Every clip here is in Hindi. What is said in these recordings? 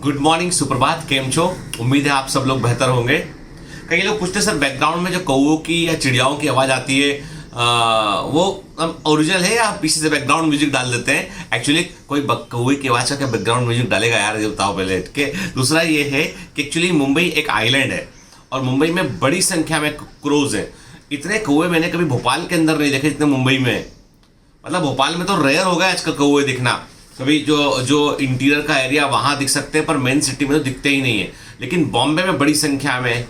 गुड मॉर्निंग, सुप्रभात, केम छो। उम्मीद है आप सब लोग बेहतर होंगे। कई लोग पूछते हैं सर बैकग्राउंड में जो कौओं की या चिड़ियाओं की आवाज़ आती है वो ओरिजिनल है या आप पीछे से बैकग्राउंड म्यूजिक डाल देते हैं। एक्चुअली कोई कौए की आवाज़ का बैकग्राउंड म्यूजिक डालेगा यार, ये बताओ पहले के। दूसरा ये है कि एक्चुअली मुंबई एक आइलैंड है और मुंबई में बड़ी संख्या में क्रोज हैं। इतने कौए मैंने कभी भोपाल के अंदर नहीं देखे जितने मुंबई में। मतलब भोपाल में तो रेयर हो गया आजकल कौए दिखना। कभी जो इंटीरियर का एरिया वहाँ दिख सकते हैं पर मेन सिटी में तो दिखते ही नहीं है। लेकिन बॉम्बे में बड़ी संख्या में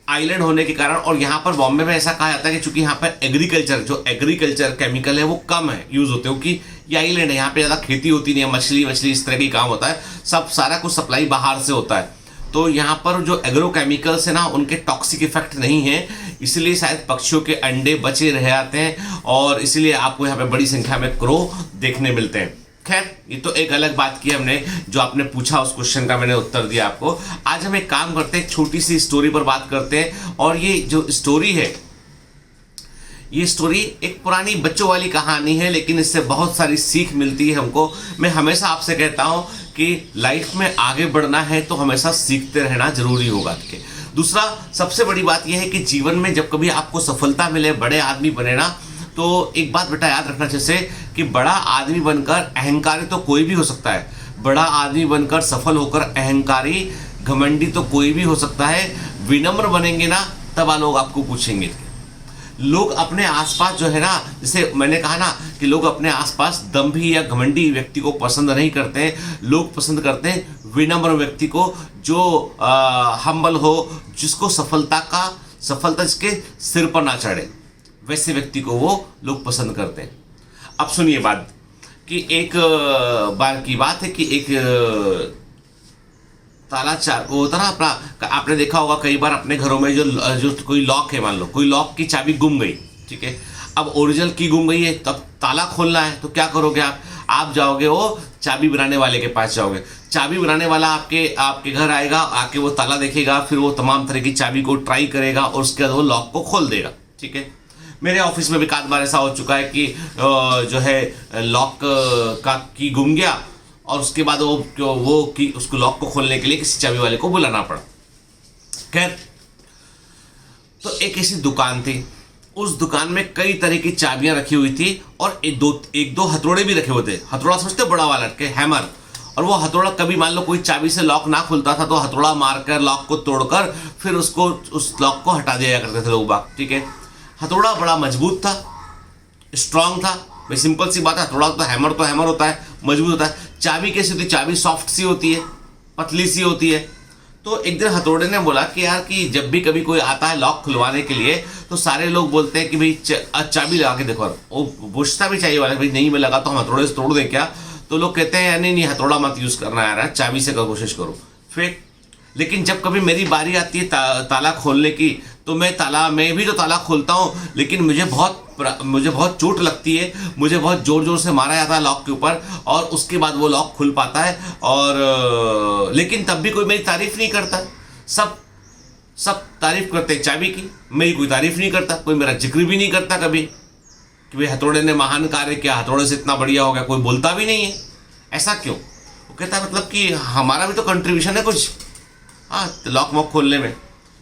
आइलैंड होने के कारण, और यहाँ पर बॉम्बे में ऐसा कहा जाता है कि चूंकि यहाँ पर एग्रीकल्चर केमिकल है वो कम है यूज़ होते हैं, क्योंकि ये आइलैंड है, यहाँ पे ज़्यादा खेती होती नहीं है। मछली इस तरह की काम होता है, सब सारा कुछ सप्लाई बाहर से होता है। तो यहाँ पर जो एग्रो केमिकल्स है ना, उनके टॉक्सिक इफेक्ट नहीं है, इसलिए शायद पक्षियों के अंडे बचे रह जाते हैं और इसलिए आपको यहाँ पे बड़ी संख्या में क्रो देखने मिलते हैं। खैर, ये तो एक अलग बात की हमने, जो आपने पूछा उस क्वेश्चन का मैंने उत्तर दिया आपको। आज हम एक काम करते हैं, छोटी सी स्टोरी पर बात करते हैं। और ये जो स्टोरी है, ये स्टोरी एक पुरानी बच्चों वाली कहानी है, लेकिन इससे बहुत सारी सीख मिलती है हमको। मैं हमेशा आपसे कहता हूँ कि लाइफ में आगे बढ़ना है तो हमेशा सीखते रहना जरूरी होगा। दूसरा सबसे बड़ी बात यह है कि जीवन में जब कभी आपको सफलता मिले, बड़े आदमी बने ना, तो एक बात बेटा याद रखना जैसे कि बड़ा आदमी बनकर अहंकारी तो कोई भी हो सकता है, बड़ा आदमी बनकर सफल होकर अहंकारी घमंडी तो कोई भी हो सकता है। विनम्र बनेंगे ना तब लोग आपको पूछेंगे। लोग अपने आसपास जो है ना, जैसे मैंने कहा ना कि लोग अपने आसपास दंभी या घमंडी व्यक्ति को पसंद नहीं करते हैं। लोग पसंद करते हैं विनम्र व्यक्ति को, जो हम्बल हो, जिसको सफलता जिसके सिर पर ना चढ़े, वैसे व्यक्ति को वो लोग पसंद करते हैं। अब सुनिए बात कि एक बार की बात है कि एक ताला वो होता ना अपना, आपने देखा होगा कई बार अपने घरों में जो कोई लॉक है, मान लो कोई लॉक की चाबी गुम गई, ठीक है। अब ओरिजिनल की गुम गई है, तब ताला खोलना है तो क्या करोगे आप जाओगे वो चाबी बनाने वाले के पास जाओगे। चाबी बनाने वाला आपके घर आएगा, आके वो ताला देखेगा, फिर वो तमाम तरह की चाबी को ट्राई करेगा और उसके बाद वो लॉक को खोल देगा, ठीक है। मेरे ऑफिस में भी काफी बार ऐसा हो चुका है कि जो है लॉक का की गुम गया और उसके बाद उसको लॉक को खोलने के लिए किसी चाबी वाले को बुलाना पड़ा। खैर, तो एक ऐसी दुकान थी, उस दुकान में कई तरह की चाबियां रखी हुई थी और एक दो हथौड़े भी रखे हुए थे। हथौड़ा समझते, बड़ा वाला के हैमर। और वो हथौड़ा कभी मान लो कोई चाबी से लॉक ना खुलता था तो हथौड़ा मारकर लॉक को तोड़कर फिर उस लॉक को हटा दिया करते थे लोग बाग, ठीक है। हथौड़ा बड़ा मजबूत था, स्ट्रांग था। भाई सिंपल सी बात है, हथौड़ा तो हैमर होता है, मजबूत होता है। चाबी कैसी होती है? चाबी सॉफ्ट सी होती है, पतली सी होती है। तो एक दिन हथौड़े ने बोला कि यार कि जब भी कभी कोई आता है लॉक खुलवाने के लिए तो सारे लोग बोलते हैं कि भाई चाबी लगा के देखो। वो पूछता भी चाहिए वाला, भाई नहीं मैं लगाता हूँ, हथौड़े से तोड़ दें क्या? तो लोग कहते हैं नहीं हथौड़ा मत यूज़ करना यार, चाबी से कोशिश करो। फिर लेकिन जब कभी मेरी बारी आती है ताला खोलने की, तो मैं भी तो ताला खोलता हूँ, लेकिन मुझे बहुत चोट लगती है, मुझे बहुत जोर से मारा जाता है लॉक के ऊपर और उसके बाद वो लॉक खुल पाता है। और लेकिन तब भी कोई मेरी तारीफ नहीं करता। सब तारीफ करते हैं चाबी की, मेरी कोई तारीफ नहीं करता, कोई मेरा जिक्र भी नहीं करता कभी कि भाई हथौड़े ने महान कार्य किया, हथौड़े से इतना बढ़िया हो गया, कोई बोलता भी नहीं है। ऐसा क्यों? वो कहता है मतलब कि हमारा भी तो कंट्रीब्यूशन है कुछ, हाँ, लॉक वॉक खोलने में।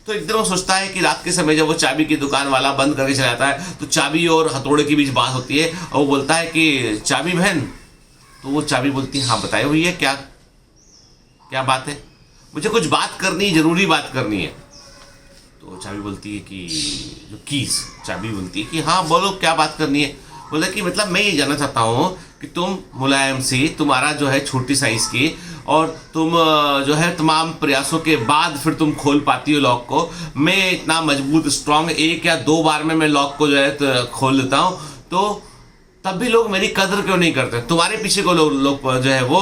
तो एक दिन वो सोचता है कि रात के समय जब वो चाबी की दुकान वाला बंद करके चला जाता है तो चाबी और हथौड़े के बीच बात होती है और वो बोलता है कि चाबी बहन। तो वो चाबी बोलती है, हाँ बताइए भैया क्या बात है, मुझे कुछ बात करनी, जरूरी बात करनी है। तो चाबी बोलती है कि जो कीज, चाबी बोलती है कि हाँ बोलो क्या बात करनी है। बोला कि मतलब मैं ये जानना चाहता हूँ कि तुम मुलायम सी, तुम्हारा जो है छोटी साइज की, और तुम जो है तमाम प्रयासों के बाद फिर तुम खोल पाती हो लॉक को। मैं इतना मजबूत स्ट्रांग, एक या दो बार में मैं लॉक को जो है खोल लेता हूँ, तो तब भी लोग मेरी कदर क्यों नहीं करते? तुम्हारे पीछे को लोग जो है वो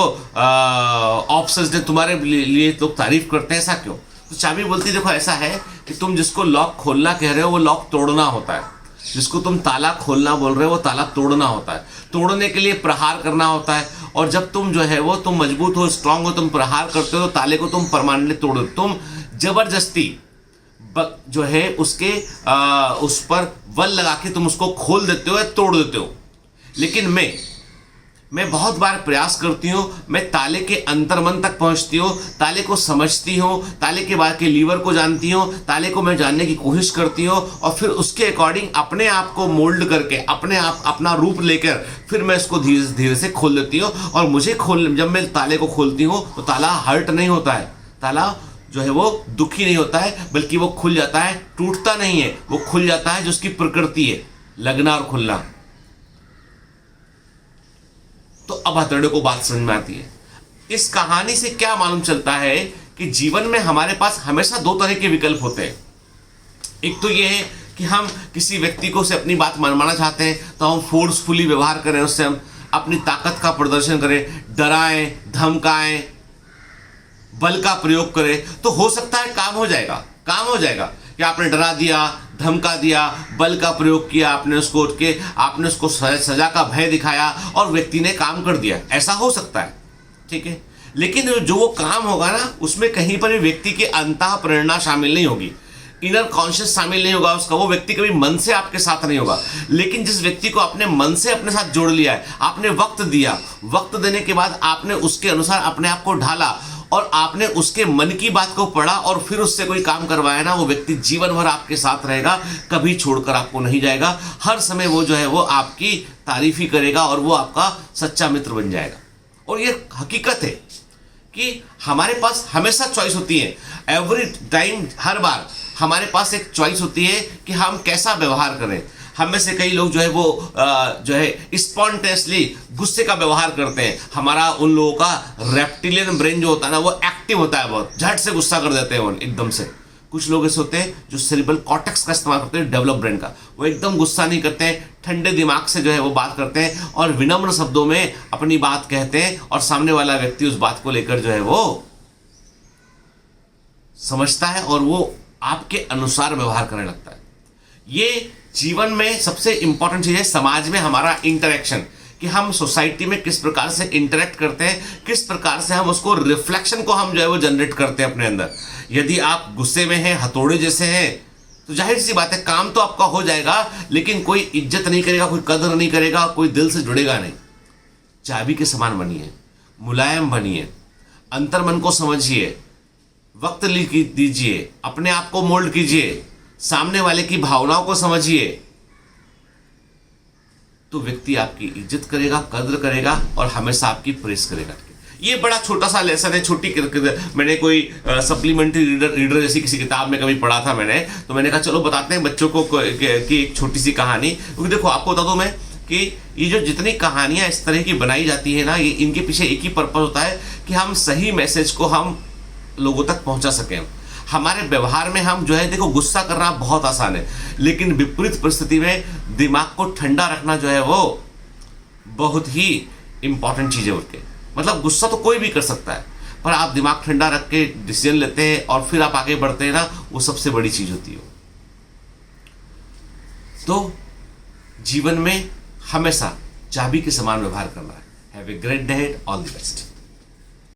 ऑप्शंस ने तुम्हारे लिए लोग तारीफ करते हैं, ऐसा क्यों? तो चाबी बोलती देखो ऐसा है कि तुम जिसको लॉक खोलना कह रहे हो वो लॉक तोड़ना होता है, जिसको तुम ताला खोलना बोल रहे हो वो ताला तोड़ना होता है। तोड़ने के लिए प्रहार करना होता है, और जब तुम जो है वो तुम मजबूत हो, स्ट्रांग हो, तुम प्रहार करते हो तो ताले को तुम परमानेंटली तोड़ो। तुम जबरदस्ती जो है उसके उस पर बल लगा के तुम उसको खोल देते हो या तोड़ देते हो। लेकिन मैं बहुत बार प्रयास करती हूँ, मैं ताले के अंतर्मन तक पहुँचती हूँ, ताले को समझती हूँ, ताले के बाद के लीवर को जानती हूँ, ताले को मैं जानने की कोशिश करती हूँ और फिर उसके अकॉर्डिंग अपने आप को मोल्ड करके अपने आप अपना रूप लेकर फिर मैं इसको धीरे धीरे से खोल देती हूँ। और मुझे जब मैं ताले को खोलती हूँ तो ताला हर्ट नहीं होता है, ताला जो है वो दुखी नहीं होता है, बल्कि वो खुल जाता है, टूटता नहीं है, वो खुल जाता है, जो उसकी प्रकृति है, लगना और खुलना। तो अब हथौड़े को बात समझ में आती है। इस कहानी से क्या मालूम चलता है कि जीवन में हमारे पास हमेशा दो तरह के विकल्प होते हैं। एक तो ये है कि हम किसी व्यक्ति को से अपनी बात मनवाना चाहते हैं तो हम फोर्सफुली व्यवहार करें, उससे हम अपनी ताकत का प्रदर्शन करें, डराएं, धमकाएं, बल का प्रयोग करें, तो हो सकता है काम हो जाएगा कि आपने डरा दिया, धमका दिया, बल का प्रयोग किया, आपने उसको सजा का भय दिखाया और व्यक्ति ने काम कर दिया, ऐसा हो सकता है, ठीक है। लेकिन जो वो काम होगा ना, उसमें कहीं पर भी व्यक्ति की अंतः प्रेरणा शामिल नहीं होगी, इनर कॉन्शियस शामिल नहीं होगा उसका, वो व्यक्ति कभी मन से आपके साथ नहीं होगा। लेकिन जिस व्यक्ति को आपने मन से अपने साथ जोड़ लिया है, आपने वक्त दिया, वक्त देने के बाद आपने उसके अनुसार अपने आप को ढाला और आपने उसके मन की बात को पढ़ा और फिर उससे कोई काम करवाया ना, वो व्यक्ति जीवन भर आपके साथ रहेगा, कभी छोड़कर आपको नहीं जाएगा। हर समय वो जो है वो आपकी तारीफ ही करेगा और वो आपका सच्चा मित्र बन जाएगा। और ये हकीकत है कि हमारे पास हमेशा चॉइस होती है, एवरी टाइम, हर बार हमारे पास एक चॉइस होती है कि हम कैसा व्यवहार करें। हम में से कई लोग जो है वो जो है स्पॉन्टेनियसली गुस्से का व्यवहार करते हैं। हमारा उन लोगों का रेप्टिलियन ब्रेन जो होता है ना, वो एक्टिव होता है, बहुत झट से गुस्सा कर देते हैं वो एकदम से। कुछ लोग ऐसे होते हैं जो सेरिब्रल कॉर्टेक्स का इस्तेमाल करते हैं, डेवलप ब्रेन का, वो एकदम गुस्सा नहीं करते हैं, ठंडे दिमाग से जो है वो बात करते हैं और विनम्र शब्दों में अपनी बात कहते हैं और सामने वाला व्यक्ति उस बात को लेकर जो है वो समझता है और वो आपके अनुसार व्यवहार करने लगता है। ये जीवन में सबसे इंपॉर्टेंट चीज है, समाज में हमारा इंटरेक्शन, कि हम सोसाइटी में किस प्रकार से इंटरेक्ट करते हैं, किस प्रकार से हम उसको रिफ्लेक्शन को हम जो है वो जनरेट करते हैं अपने अंदर। यदि आप गुस्से में हैं, हथौड़े जैसे हैं, तो जाहिर सी बात है काम तो आपका हो जाएगा, लेकिन कोई इज्जत नहीं करेगा, कोई कदर नहीं करेगा, कोई दिल से जुड़ेगा नहीं। चाबी के समान बनिए, मुलायम बनिए, अंतर्मन को समझिए, वक्त दीजिए, अपने आप को मोल्ड कीजिए, सामने वाले की भावनाओं को समझिए, तो व्यक्ति आपकी इज्जत करेगा, कद्र करेगा और हमेशा आपकी प्रेस करेगा। ये बड़ा छोटा सा लेसन है, छोटी मैंने कोई सप्लीमेंट्री रीडर जैसी किसी किताब में कभी पढ़ा था मैंने, तो मैंने कहा चलो बताते हैं बच्चों को कि एक छोटी सी कहानी। क्योंकि देखो आपको बता दूं मैं कि ये जो जितनी कहानियां इस तरह की बनाई जाती है ना, ये इनके पीछे एक ही पर्पस होता है कि हम सही मैसेज को हम लोगों तक पहुंचा सकें। हमारे व्यवहार में हम जो है, देखो गुस्सा करना बहुत आसान है, लेकिन विपरीत परिस्थिति में दिमाग को ठंडा रखना जो है वो बहुत ही इंपॉर्टेंट चीज़ है। उनके मतलब गुस्सा तो कोई भी कर सकता है, पर आप दिमाग ठंडा रख के डिसीजन लेते हैं और फिर आप आगे बढ़ते हैं ना, वो सबसे बड़ी चीज़ होती है। तो जीवन में हमेशा चाबी के समान व्यवहार करना है। Have a great day, all the best.